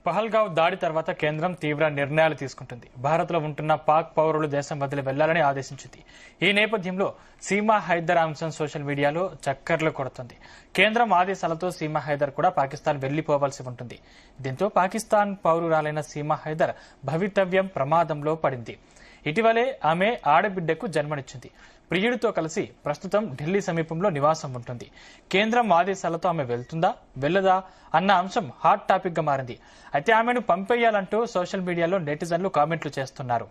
పహల్గావ్ దాడి తర్వాత కేంద్రం తీవ్ర నిర్ణయాలు తీసుకుంటుంది. భారత్లో ఉంటున్న పాక్ పౌరులు దేశం వదిలి వెళ్లాలని ఆదేశించింది. ఈ నేపథ్యంలో సీమా హైదర్ అంశం సోషల్ మీడియాలో చక్కర్లు కొడుతుంది. కేంద్రం ఆదేశాలతో సీమా హైదర్ కూడా పాకిస్తాన్ వెళ్లిపోవాల్సి ఉంటుంది. దీంతో పాకిస్తాన్ పౌరురాలైన సీమా హైదర్ భవితవ్యం ప్రమాదంలో పడింది. ఇటీవలే ఆమె ఆడబిడ్డకు జన్మనిచ్చింది. ప్రియుడితో కలిసి ప్రస్తుతం ఢిల్లీ సమీపంలో నివాసం ఉంటుంది. కేంద్రం ఆదేశాలతో ఆమె వెళ్తుందా వెళ్లదా అన్న అంశం హాట్ టాపిక్ గా మారింది. అయితే ఆమెను పంపేయాలంటూ సోషల్ మీడియాలో నెటిజన్లు కామెంట్లు చేస్తున్నారు.